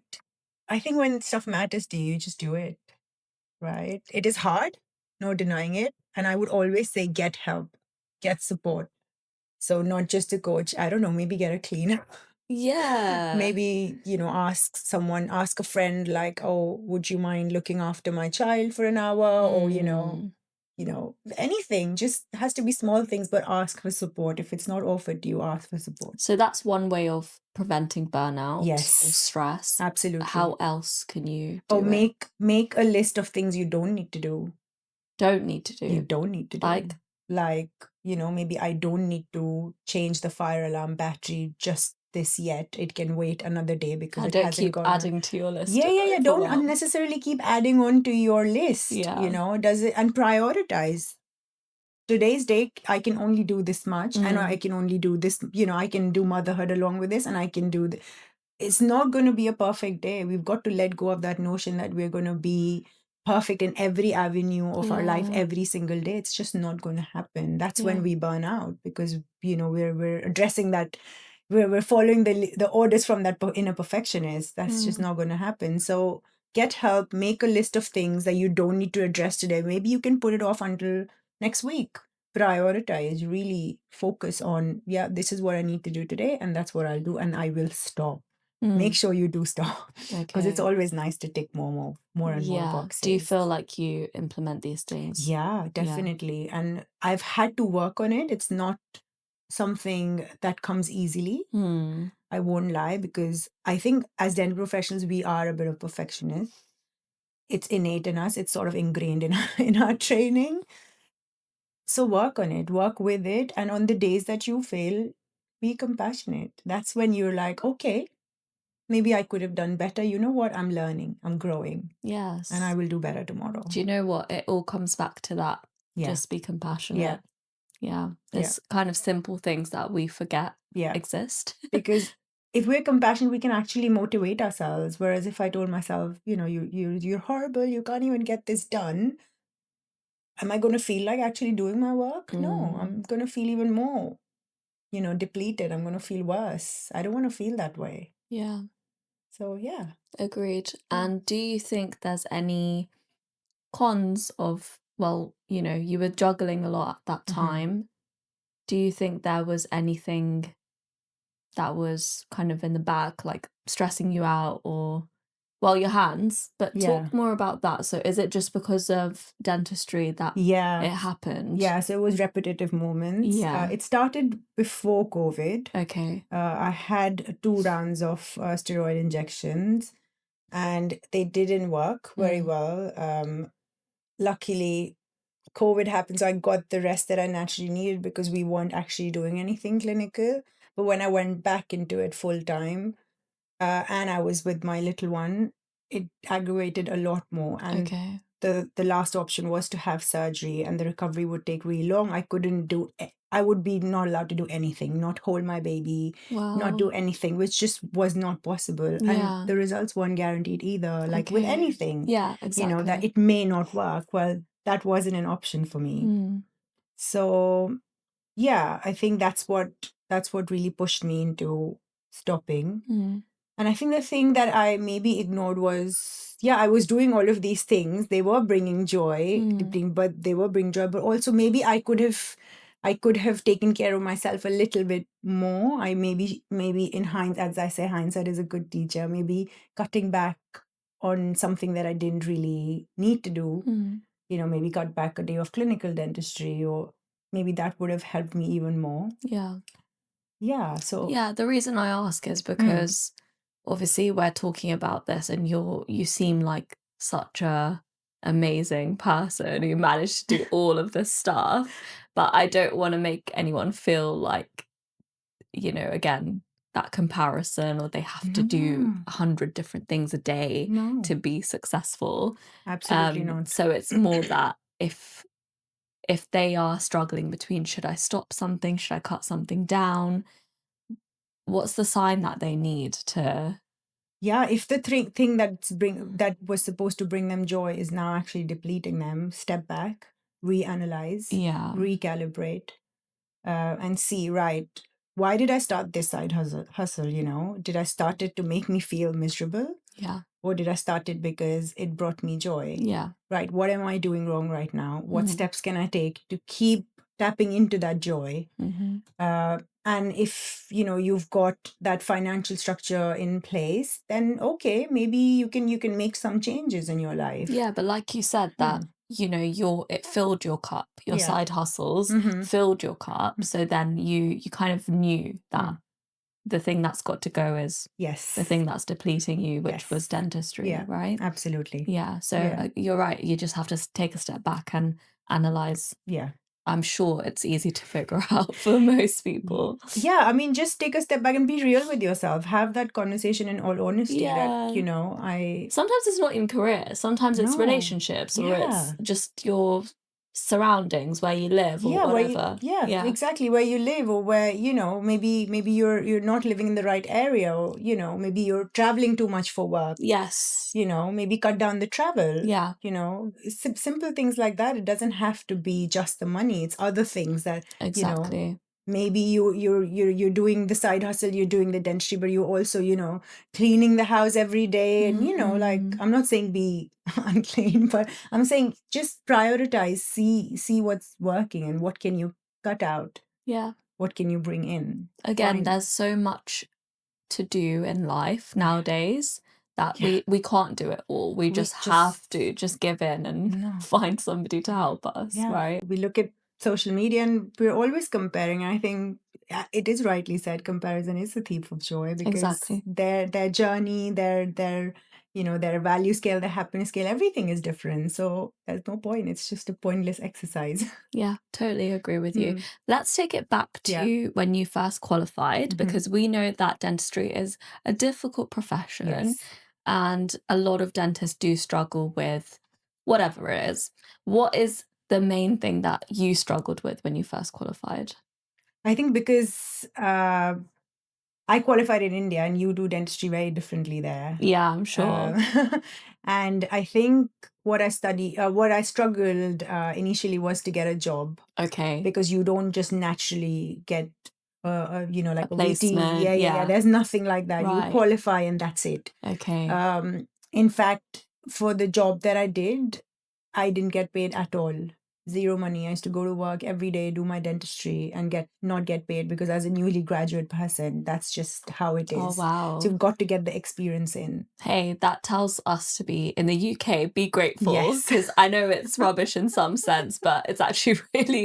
I think when stuff matters to you, you just do it, right? It is hard, no denying it. And I would always say, get help, get support. So not just a coach, I don't know, maybe get a cleaner. Yeah. Maybe, ask a friend like, oh, would you mind looking after my child for an hour? Or, anything, just has to be small things, but ask for support. If it's not offered, you ask for support. So that's one way of preventing burnout Yes. or stress. Absolutely. How else can you do Oh, it? make a list of things you don't need to do. Don't need to do. You don't need to do. Like? Maybe I don't need to change the fire alarm battery just this yet. It can wait another day because it don't hasn't keep gone. adding to your list. Yeah. Don't overwhelmed. unnecessarily keep adding on to your list. Yeah. You know, and prioritize. Today's day, I can only do this much, and I can only do this. You know, I can do motherhood along with this, and I can do. It's not going to be a perfect day. We've got to let go of that notion that we're going to be perfect in every avenue of our life every single day. It's just not going to happen. That's when we burn out, because you know we're addressing that. We're following the orders from that inner perfectionist. That's just not going to happen. So get help. Make a list of things that you don't need to address today. Maybe you can put it off until next week. Prioritize, really focus on, this is what I need to do today, and that's what I'll do, and I will stop. Make sure you do stop, because it's always nice to tick more and more boxes. Do you feel like you implement these things? Yeah, definitely. And I've had to work on it. It's not something that comes easily. I won't lie, because I think as dental professionals, we are a bit of perfectionists. It's innate in us. It's sort of ingrained in our training. So work on it, work with it. And on the days that you fail, be compassionate. That's when you're like, okay, maybe I could have done better. You know what? I'm learning, I'm growing. Yes. And I will do better tomorrow. Do you know what? It all comes back to that. Just be compassionate. Yeah. It's kind of simple things that we forget exist. Because if we're compassionate, we can actually motivate ourselves. Whereas if I told myself, you know, you're horrible, you can't even get this done, am I going to feel like actually doing my work? No, I'm going to feel even more, you know, depleted. I'm going to feel worse. I don't want to feel that way. Yeah. So, yeah. Agreed. And do you think there's any cons of, well, you know, you were juggling a lot at that time. Do you think there was anything that was kind of in the back, like stressing you out, or, well, your hands, but talk more about that. So is it just because of dentistry that it happened? Yeah, so it was repetitive moments. It started before COVID. Okay. I had 2 rounds of steroid injections, and they didn't work very well. Luckily, COVID happened, so I got the rest that I naturally needed, because we weren't actually doing anything clinical. But when I went back into it full time, and I was with my little one, it aggravated a lot more. And the last option was to have surgery, and the recovery would take really long. I would be not allowed to do anything, not hold my baby, not do anything, which just was not possible. And the results weren't guaranteed either, like with anything. Yeah, exactly. You know, that it may not work. Well, that wasn't an option for me. So yeah, I think that's what really pushed me into stopping. And I think the thing that I maybe ignored was, I was doing all of these things. They were bringing joy, but also maybe I could have taken care of myself a little bit more. I maybe in hindsight, as I say, hindsight is a good teacher, maybe cutting back on something that I didn't really need to do. You know, maybe cut back a day of clinical dentistry, or maybe that would have helped me even more. So the reason I ask is because obviously we're talking about this, and you seem like such a amazing person who managed to do all of this stuff, but I don't want to make anyone feel like, you know, again, that comparison, or they have to do 100 different things a day to be successful. Absolutely not. So it's more that if they are struggling between, should I stop something, should I cut something down, what's the sign that they need to? If the thing that was supposed to bring them joy is now actually depleting them, step back, reanalyze, recalibrate, and see, right, why did I start this side hustle? You know, did I start it to make me feel miserable? Or did I start it because it brought me joy? Right. What am I doing wrong right now? What steps can I take to keep tapping into that joy? And if, you know, you've got that financial structure in place, then okay, maybe you can make some changes in your life. Yeah, but like you said, that, you know, it filled your cup. Your side hustles filled your cup. So then you kind of knew that the thing that's got to go is the thing that's depleting you, which was dentistry, right? Absolutely. Yeah. So you're right. You just have to take a step back and analyze I'm sure it's easy to figure out for most people. Yeah, I mean, just take a step back and be real with yourself. Have that conversation in all honesty that, Sometimes it's not even career. Sometimes it's No. relationships or it's Yeah. just your surroundings, where you live or Yeah, whatever. exactly, where you live, or where, maybe you're not living in the right area, or, maybe you're traveling too much for work. Yes. Maybe cut down the travel. Yeah. Simple things like that. It doesn't have to be just the money. It's other things that, Exactly. maybe you're doing the side hustle, you're doing the dentistry, but you're also, cleaning the house every day. And, like, I'm not saying be unclean, but I'm saying just prioritize, see what's working and what can you cut out. Yeah. What can you bring in? Again, there's so much to do in life nowadays that we can't do it all. We just have to just give in and find somebody to help us, right? We look at social media and we're always comparing. I think it is rightly said, comparison is a thief of joy, because Exactly. their journey, their their value scale, their happiness scale, everything is different. So there's no point. It's just a pointless exercise. Yeah, totally agree with you. Let's take it back to when you first qualified, because we know that dentistry is a difficult profession. Yes. And a lot of dentists do struggle with whatever it is. What is the main thing that you struggled with when you first qualified? I think because I qualified in India and you do dentistry very differently there. Yeah, I'm sure. And I think what I struggled initially was to get a job. Okay. Because you don't just naturally get, like a placement. Yeah. There's nothing like that. Right. You qualify and that's it. Okay. In fact, for the job that I did, I didn't get paid at all. Zero money. I used to go to work every day, do my dentistry, and not get paid, because as a newly graduate person, that's just how it is. Oh, wow. So you've got to get the experience in. Hey, that tells us to be, in the UK, be grateful. Yes. Because I know it's rubbish in some sense, but it's actually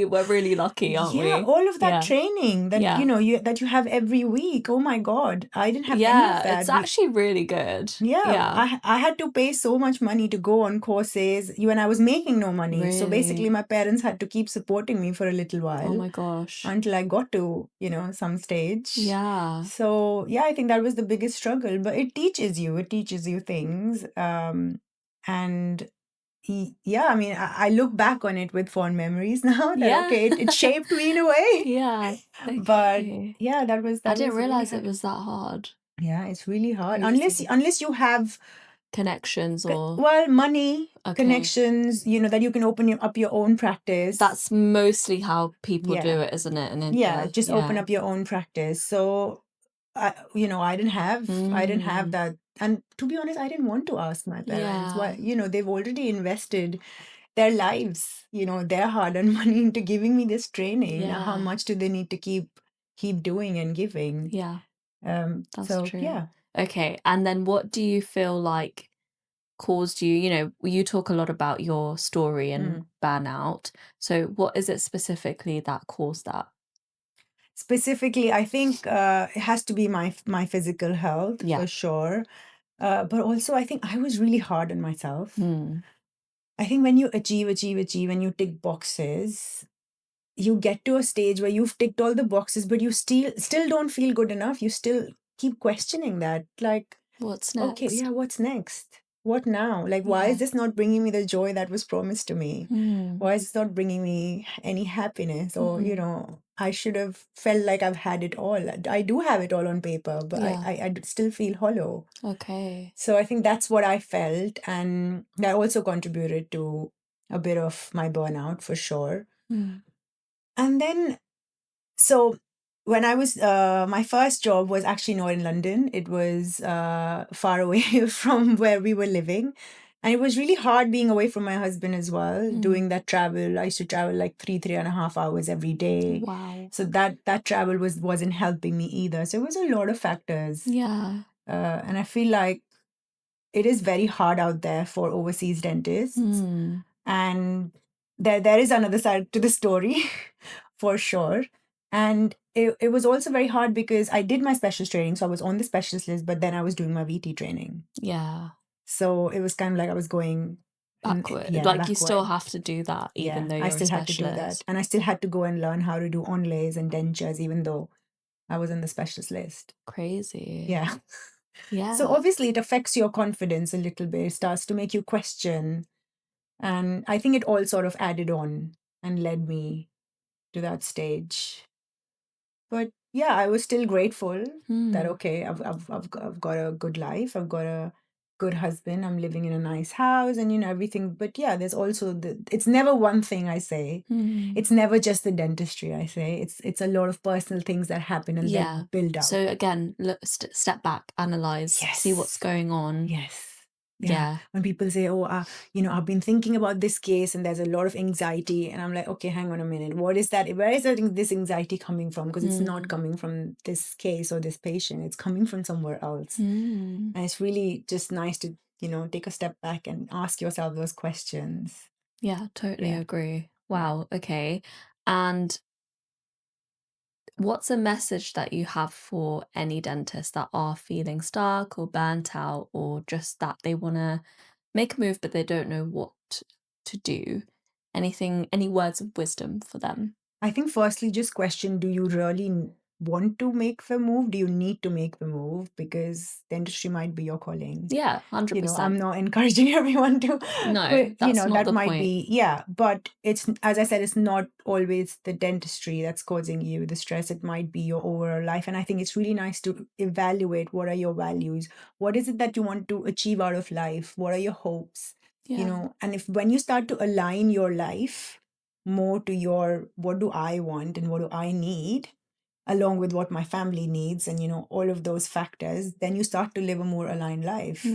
we're really lucky, aren't we? Yeah, all of that training that, that you have every week. Oh my God. I didn't have any of that. It's actually really good. Yeah. I had to pay so much money to go on courses when I was making no money. Really? So basically my parents had to keep supporting me for a little while. Oh my gosh. Until I got to, some stage. Yeah. So yeah, I think that was the biggest struggle, but it teaches you things. And yeah, I mean, I look back on it with fond memories now. That okay, it shaped me in a way. Yeah. Okay. But yeah, that was. I didn't realize it was that hard. Yeah, it's really hard. Crazy. Unless you have connections or money, connections, that you can open up your own practice. That's mostly how people do it, isn't it? And yeah, just open up your own practice. So I didn't have that. And to be honest, I didn't want to ask my parents why. They've already invested their lives, their hard-earned money into giving me this training. How much do they need to keep doing and giving? Yeah. That's true. Yeah. Okay. And then what do you feel like caused you, you talk a lot about your story and burnout. So what is it specifically that caused that? Specifically, I think it has to be my physical health for sure. But also I think I was really hard on myself. I think when you achieve and you tick boxes, you get to a stage where you've ticked all the boxes, but you still don't feel good enough. You still keep questioning that. Like, what's next? Okay, yeah, what's next? What now? Like, why is this not bringing me the joy that was promised to me? Why is it not bringing me any happiness? Or, I should have felt like I've had it all. I do have it all on paper, but I still feel hollow. Okay. So I think that's what I felt. And that also contributed to a bit of my burnout for sure. And then, so when I was, my first job was actually not in London. It was far away from where we were living. And it was really hard being away from my husband as well, doing that travel. I used to travel like 3.5 hours every day. Wow. So that travel wasn't helping me either. So it was a lot of factors. Yeah. And I feel like it is very hard out there for overseas dentists. And there is another side to the story for sure. And it was also very hard because I did my specialist training. So I was on the specialist list, but then I was doing my VT training. Yeah. So it was kind of like I was going backward. Yeah, Like you still backward. have to do that, even Yeah, though I you're a still had to do that. specialist. And I still had to go and learn how to do onlays and dentures, even though I was on the specialist list. Crazy. Yeah. So Yeah. obviously it affects your confidence a little bit. It starts to make you question. And I think it all sort of added on and led me to that stage. But yeah, I was still grateful that, okay, I've got a good life. I've got a good husband. I'm living in a nice house and, everything. But yeah, there's also it's never one thing, I say. It's never just the dentistry, I say. It's a lot of personal things that happen and Yeah. then build out. So again, look, step back, analyze, see what's Yes. going on. Yes. Yeah. When people say, oh, I've been thinking about this case and there's a lot of anxiety. And I'm like, okay, hang on a minute. What is that? Where is this anxiety coming from? Because it's not coming from this case or this patient. It's coming from somewhere else. And it's really just nice to, take a step back and ask yourself those questions. Yeah, totally Yeah. agree. Wow. Okay. And what's a message that you have for any dentists that are feeling stuck or burnt out, or just that they want to make a move but they don't know what to do? Any words of wisdom for them? I think firstly, just question, do you really want to make the move? Do you need to make the move? Because dentistry might be your calling. Yeah, 100%. I'm not encouraging everyone to No, quit, that's not that the might point. be, but it's, as I said, it's not always the dentistry that's causing you the stress. It might be your overall life. And I think it's really nice to evaluate what are your values? What is it that you want to achieve out of life? What are your hopes? Yeah. And when you start to align your life more to your, what do I want and what do I need, along with what my family needs and, all of those factors, then you start to live a more aligned life.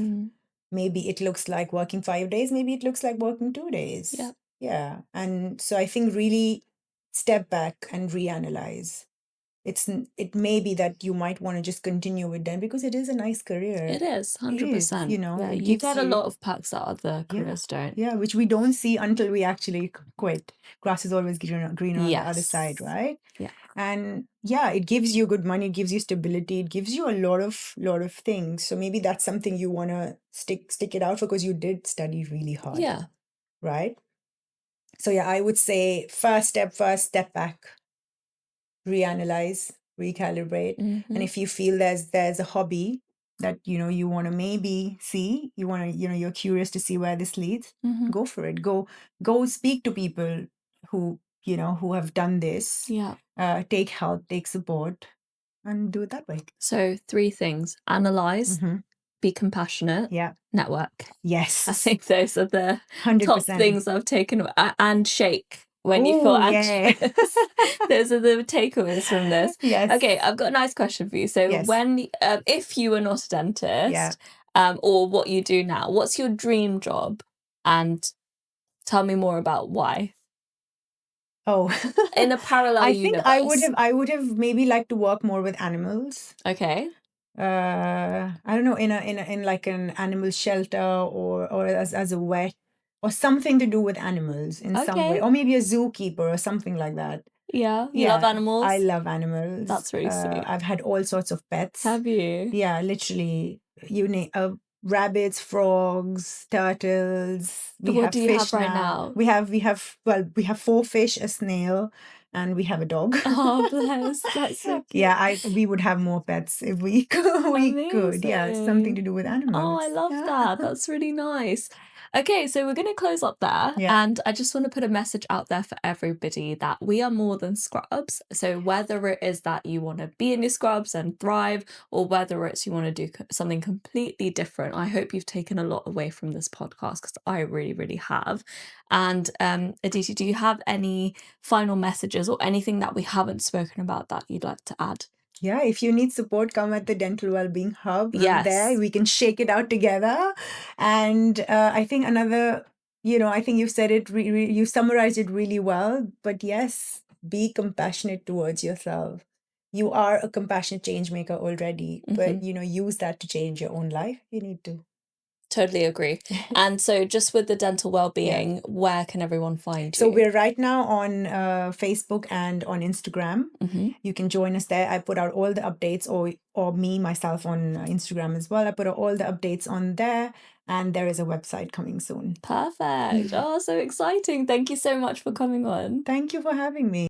Maybe it looks like working 5 days, maybe it looks like working 2 days. Yeah. Yeah. And so I think really step back and reanalyze. It may be that you might want to just continue with them because it is a nice career. It is, 100%. Yeah, it you gives get a lot of perks that other careers don't. Yeah, which we don't see until we actually quit. Grass is always greener on the other side, Yes. right? Yeah. And yeah, it gives you good money, it gives you stability, it gives you a lot of things. So maybe that's something you want to stick it out for because you did study really hard. Yeah. Right? So yeah, I would say first step back, reanalyze, recalibrate. And if you feel there's a hobby that you want to maybe see, you want to you're curious to see where this leads, go for it. Go speak to people who who have done this. Yeah. Take help, take support, and do it that way. So 3 things: analyze, be compassionate, network. Yes. I think those are the 100%. top things I've taken, and shake when you feel anxious. Those are the takeaways from this. Yes. Okay, I've got a nice question for you. So when, if you were not a dentist, or what you do now, what's your dream job? And tell me more about why. Oh, in a parallel universe. I would have maybe liked to work more with animals. Okay. I don't know, in like an animal shelter or as a vet or something to do with animals in some way, or maybe a zookeeper or something like that. Yeah, you love animals? I love animals. That's really sweet. I've had all sorts of pets. Have you? Yeah, literally, rabbits, frogs, turtles. What do you have right now? We have 4 fish, a snail, and we have a dog. Oh, bless. That's so cute. Yeah, we would have more pets if we could. Yeah, it's something to do with animals. Oh, I love that. That's really nice. Okay, so we're going to close up there. Yeah. And I just want to put a message out there for everybody that we are more than scrubs. So whether it is that you want to be in your scrubs and thrive, or whether it's you want to do something completely different, I hope you've taken a lot away from this podcast, because I really, really have. And Aditi, do you have any final messages or anything that we haven't spoken about that you'd like to add? Yeah, if you need support, come at the Dental Wellbeing Hub. I'm there. We can shake it out together. And I think another, I think you've said it, you summarized it really well. But yes, be compassionate towards yourself. You are a compassionate change maker already, but use that to change your own life. You need to. Totally agree. And so just with the dental well-being, where can everyone find you? So we're right now on Facebook and on Instagram. You can join us there. I put out all the updates, or myself on Instagram as well. I put out all the updates on there, and there is a website coming soon. Perfect. Oh, so exciting. Thank you so much for coming on. Thank you for having me.